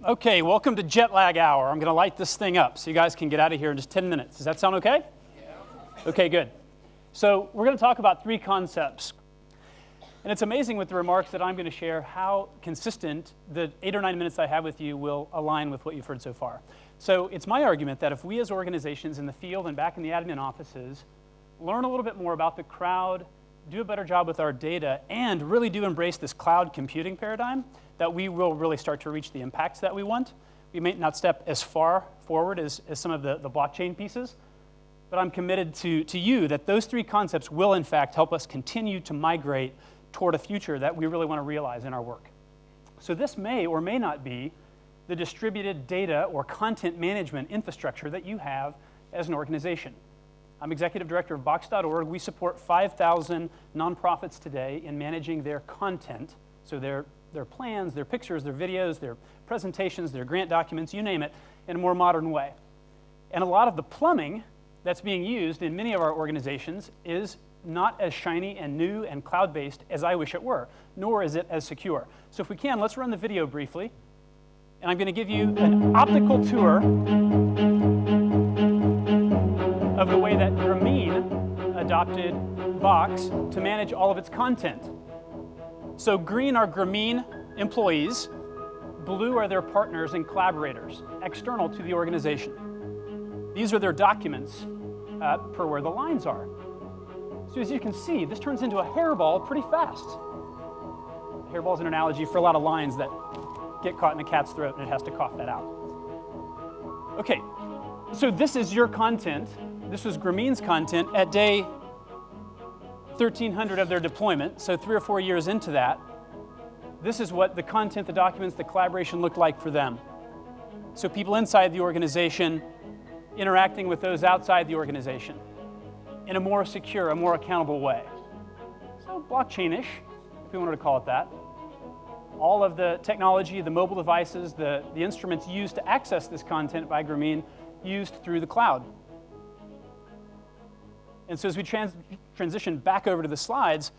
Okay, welcome to Jet Lag Hour. I'm going to light this thing up so you guys can get out of here in just 10 minutes. Does that sound okay? Yeah. Okay, good. So we're going to talk about three concepts. And it's amazing with the remarks that I'm going to share how consistent the 8 or 9 minutes I have with you will align with what you've heard so far. So it's my argument that if we as organizations in the field and back in the admin offices learn a little bit more about the crowd, do a better job with our data, and really do embrace this cloud computing paradigm, that we will really start to reach the impacts that we want. We may not step as far forward as some of the blockchain pieces, but I'm committed to you that those three concepts will, in fact, help us continue to migrate toward a future that we really want to realize in our work. So this may or may not be the distributed data or content management infrastructure that you have as an organization. I'm executive director of Box.org. We support 5,000 nonprofits today in managing their content, so their plans, their pictures, their videos, their presentations, their grant documents, you name it, in a more modern way. And a lot of the plumbing that's being used in many of our organizations is not as shiny and new and cloud-based as I wish it were, nor is it as secure. So if we can, let's run the video briefly. And I'm going to give you an optical tour of the way that Grameen adopted Box to manage all of its content. So green are Grameen employees, blue are their partners and collaborators, external to the organization. These are their documents per where the lines are. So as you can see, this turns into a hairball pretty fast. A hairball is an analogy for a lot of lines that get caught in a cat's throat and it has to cough that out. Okay, so this is your content. This was Grameen's content at day 1,300 of their deployment, so 3 or 4 years into that. This is what the content, the documents, the collaboration looked like for them. So people inside the organization interacting with those outside the organization in a more secure, a more accountable way. So blockchain-ish, if we wanted to call it that. All of the technology, the mobile devices, the instruments used to access this content by Grameen used through the cloud. And so as we transition back over to the slides,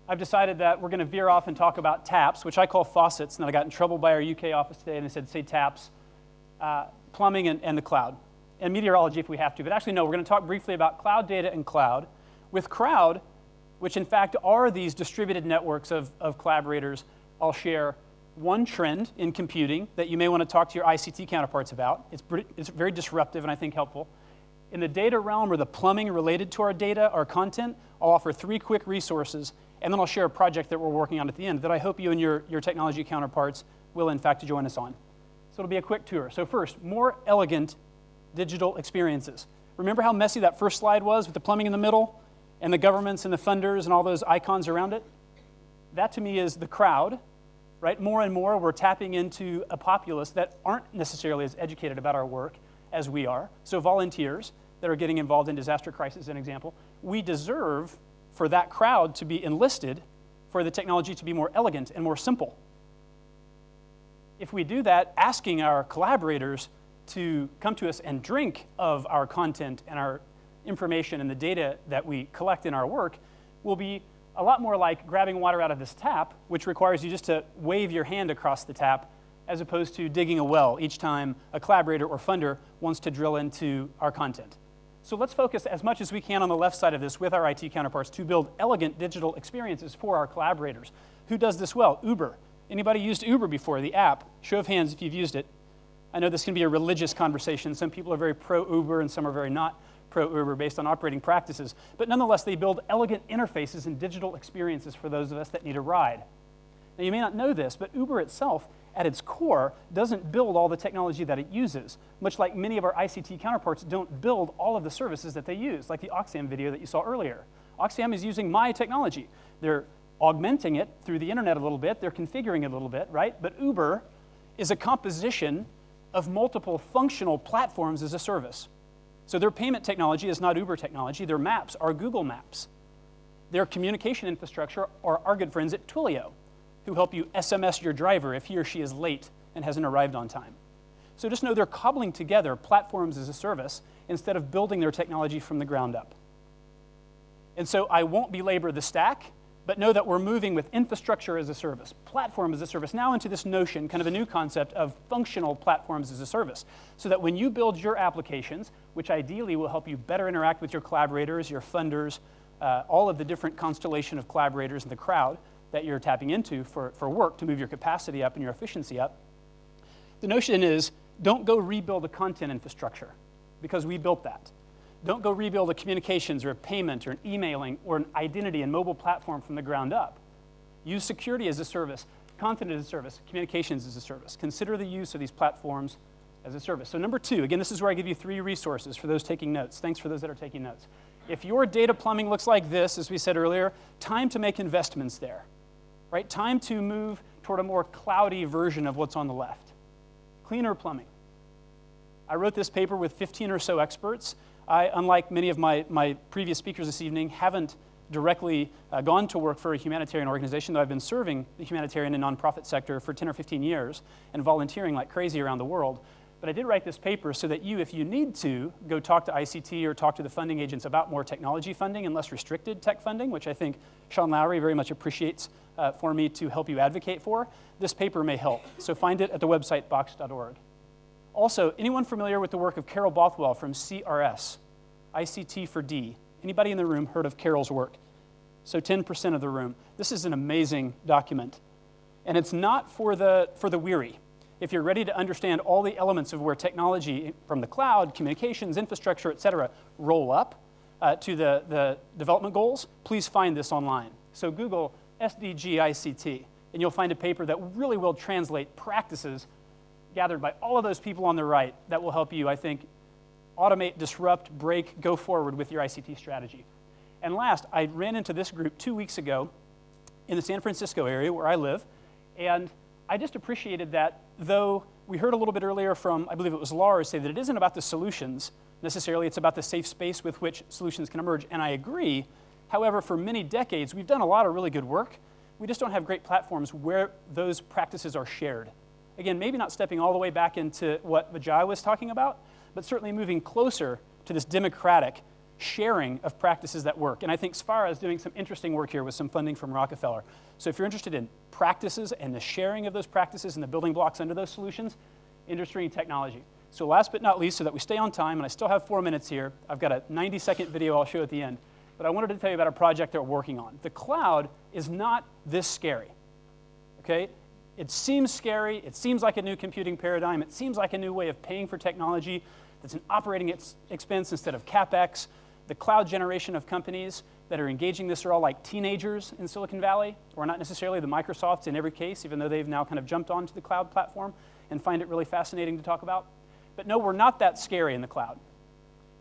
I've decided that we're going to veer off and talk about taps, which I call faucets, and then I got in trouble by our UK office today, and they said, say taps, plumbing and the cloud, and meteorology if we have to. But actually, no, we're going to talk briefly about cloud data and cloud. With crowd, which in fact are these distributed networks of collaborators, I'll share one trend in computing that you may want to talk to your ICT counterparts about. It's very disruptive and I think helpful. In the data realm or the plumbing related to our data, our content, I'll offer 3 quick resources, and then I'll share a project that we're working on at the end that I hope you and your technology counterparts will in fact join us on. So it'll be a quick tour. So first, more elegant digital experiences. Remember how messy that first slide was with the plumbing in the middle and the governments and the funders and all those icons around it? That to me is the crowd, right? More and more we're tapping into a populace that aren't necessarily as educated about our work as we are. So volunteers that are getting involved in disaster crisis, as an example. We deserve for that crowd to be enlisted for the technology to be more elegant and more simple. If we do that, asking our collaborators to come to us and drink of our content and our information and the data that we collect in our work will be a lot more like grabbing water out of this tap, which requires you just to wave your hand across the tap as opposed to digging a well each time a collaborator or funder wants to drill into our content. So let's focus as much as we can on the left side of this with our IT counterparts to build elegant digital experiences for our collaborators. Who does this well? Uber. Anybody used Uber before, the app? Show of hands if you've used it. I know this can be a religious conversation. Some people are very pro-Uber and some are very not pro-Uber based on operating practices. But nonetheless, they build elegant interfaces and digital experiences for those of us that need a ride. Now, you may not know this, but Uber itself, at its core, doesn't build all the technology that it uses, much like many of our ICT counterparts don't build all of the services that they use, like the Oxfam video that you saw earlier. Oxfam is using my technology. They're augmenting it through the internet a little bit. They're configuring it a little bit, right? But Uber is a composition of multiple functional platforms as a service. So their payment technology is not Uber technology. Their maps are Google Maps. Their communication infrastructure are our good friends at Twilio, who help you SMS your driver if he or she is late and hasn't arrived on time. So just know they're cobbling together platforms as a service instead of building their technology from the ground up. And so I won't belabor the stack, But know that we're moving with infrastructure as a service, platform as a service, now into this notion, kind of a new concept of functional platforms as a service. So that when you build your applications, which ideally will help you better interact with your collaborators, your funders, all of the different constellation of collaborators in the crowd that you're tapping into for work to move your capacity up and your efficiency up. The notion is, don't go rebuild a content infrastructure, because we built that. Don't go rebuild a communications or a payment or an emailing or an identity and mobile platform from the ground up. Use security as a service, content as a service, communications as a service. Consider the use of these platforms as a service. So number 2, again, this is where I give you 3 resources for those taking notes. Thanks for those that are taking notes. If your data plumbing looks like this, as we said earlier, time to make investments there, right? Time to move toward a more cloudy version of what's on the left. Cleaner plumbing. I wrote this paper with 15 or so experts. I, unlike many of my previous speakers this evening, haven't directly gone to work for a humanitarian organization, though I've been serving the humanitarian and nonprofit sector for 10 or 15 years and volunteering like crazy around the world. But I did write this paper so that you, if you need to, go talk to ICT or talk to the funding agents about more technology funding and less restricted tech funding, which I think Sean Lowry very much appreciates for me to help you advocate for. This paper may help. So find it at the website box.org. Also, anyone familiar with the work of Carol Bothwell from CRS, ICT for D? Anybody in the room heard of Carol's work? So 10% of the room. This is an amazing document. And it's not for the weary. If you're ready to understand all the elements of where technology from the cloud, communications, infrastructure, et cetera, roll up to the development goals, please find this online. So Google SDG ICT, and you'll find a paper that really will translate practices gathered by all of those people on the right that will help you, I think, automate, disrupt, break, go forward with your ICT strategy. And last, I ran into this group 2 weeks ago in the San Francisco area where I live, and I just appreciated that, though we heard a little bit earlier from, I believe it was Lars, say that it isn't about the solutions necessarily, it's about the safe space with which solutions can emerge, and I agree. However, for many decades, we've done a lot of really good work. We just don't have great platforms where those practices are shared. Again, maybe not stepping all the way back into what Vijay was talking about, but certainly moving closer to this democratic sharing of practices that work. And I think Sfara is doing some interesting work here with some funding from Rockefeller. So if you're interested in practices and the sharing of those practices and the building blocks under those solutions, industry and technology. So last but not least, so that we stay on time, and I still have 4 minutes here, I've got a 90-second video I'll show at the end, but I wanted to tell you about a project that we're working on. The cloud is not this scary, okay? It seems scary, it seems like a new computing paradigm, it seems like a new way of paying for technology that's an operating expense instead of CapEx. The cloud generation of companies that are engaging this are all like teenagers in Silicon Valley, or not necessarily the Microsofts in every case, even though they've now kind of jumped onto the cloud platform and find it really fascinating to talk about. But no, we're not that scary in the cloud.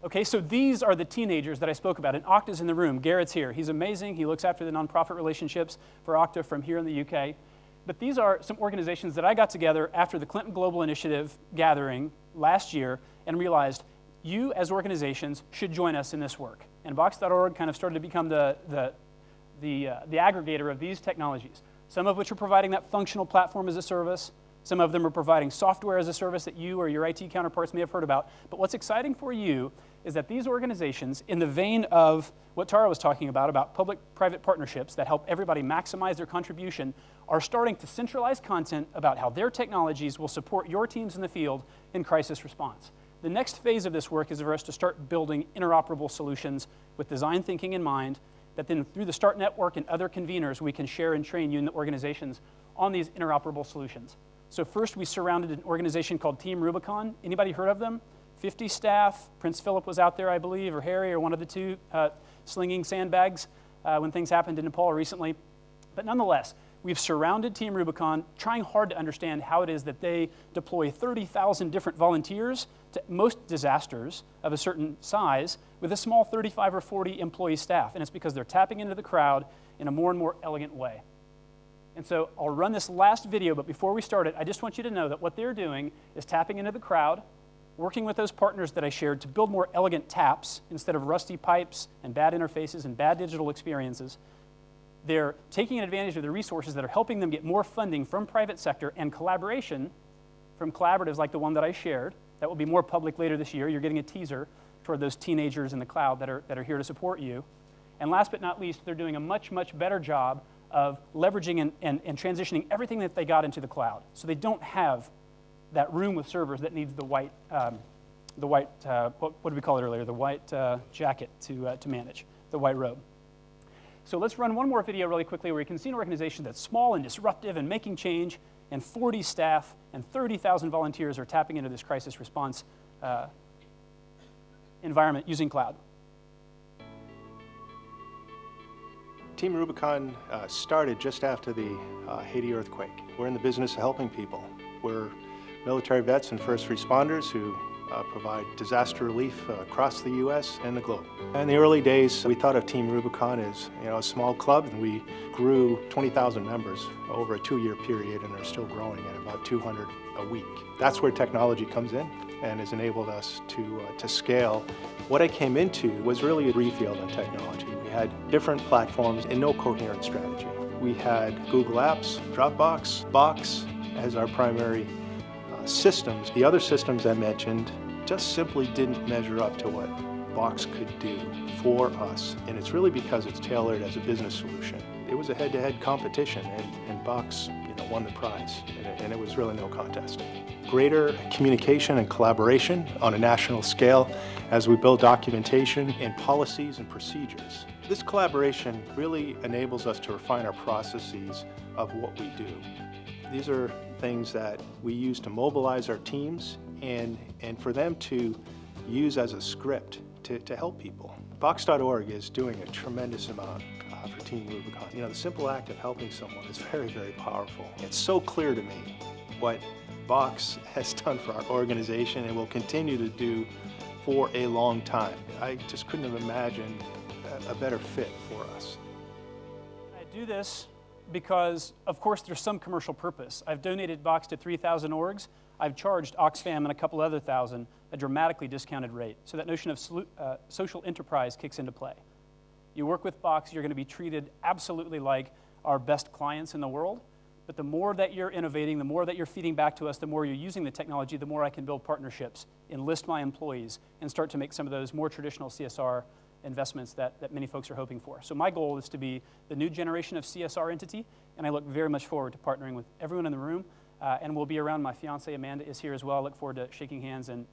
Okay, so these are the teenagers that I spoke about, and Okta's in the room. Garrett's here. He's amazing. He looks after the nonprofit relationships for Okta from here in the UK. But these are some organizations that I got together after the Clinton Global Initiative gathering last year and realized you as organizations should join us in this work. And Box.org kind of started to become the aggregator of these technologies, some of which are providing that functional platform as a service. Some of them are providing software as a service that you or your IT counterparts may have heard about. But what's exciting for you is that these organizations, in the vein of what Tara was talking about public-private partnerships that help everybody maximize their contribution, are starting to centralize content about how their technologies will support your teams in the field in crisis response. The next phase of this work is for us to start building interoperable solutions with design thinking in mind, that then through the START network and other conveners, we can share and train you in the organizations on these interoperable solutions. So first, we surrounded an organization called Team Rubicon. Anybody heard of them? 50 staff. Prince Philip was out there, I believe, or Harry, or one of the two, slinging sandbags when things happened in Nepal recently. But nonetheless, we've surrounded Team Rubicon, trying hard to understand how it is that they deploy 30,000 different volunteers to most disasters of a certain size with a small 35 or 40 employee staff. And it's because they're tapping into the crowd in a more and more elegant way. And so I'll run this last video, but before we start it, I just want you to know that what they're doing is tapping into the crowd, working with those partners that I shared to build more elegant taps instead of rusty pipes and bad interfaces and bad digital experiences. They're taking advantage of the resources that are helping them get more funding from private sector and collaboration from collaboratives like the one that I shared. That will be more public later this year. You're getting a teaser toward those teenagers in the cloud that are here to support you. And last but not least, they're doing a much, much better job of leveraging and transitioning everything that they got into the cloud. So they don't have that room with servers that needs the white, what did we call it earlier? The white jacket to manage, the white robe. So let's run one more video really quickly where you can see an organization that's small and disruptive and making change, and 40 staff and 30,000 volunteers are tapping into this crisis response environment using cloud. Team Rubicon started just after the Haiti earthquake. We're in the business of helping people. We're military vets and first responders who provide disaster relief across the U.S. and the globe. In the early days, we thought of Team Rubicon as a small club, and we grew 20,000 members over a 2-year period, and are still growing at about 200 a week. That's where technology comes in and has enabled us to scale. What I came into was really a refield in technology. We had different platforms and no coherent strategy. We had Google Apps, Dropbox, Box as our primary systems. The other systems I mentioned just simply didn't measure up to what Box could do for us. And it's really because it's tailored as a business solution. It was a head-to-head competition, and Box won the prize, and it was really no contest. Greater communication and collaboration on a national scale as we build documentation and policies and procedures. This collaboration really enables us to refine our processes of what we do. These are things that we use to mobilize our teams and for them to use as a script to help people. Box.org is doing a tremendous amount for Team Rubicon. The simple act of helping someone is very, very powerful. It's so clear to me what Box has done for our organization and will continue to do for a long time. I just couldn't have imagined a better fit for us. I do this because, of course, there's some commercial purpose. I've donated Box to 3,000 orgs. I've charged Oxfam and a couple other thousand a dramatically discounted rate. So that notion of social enterprise kicks into play. You work with Box, you're going to be treated absolutely like our best clients in the world. But the more that you're innovating, the more that you're feeding back to us, the more you're using the technology, the more I can build partnerships, enlist my employees, and start to make some of those more traditional CSR investments that many folks are hoping for. So my goal is to be the new generation of CSR entity, and I look very much forward to partnering with everyone in the room, and we'll be around. My fiance Amanda is here as well. I look forward to shaking hands and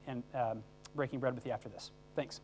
breaking bread with you after this. Thanks.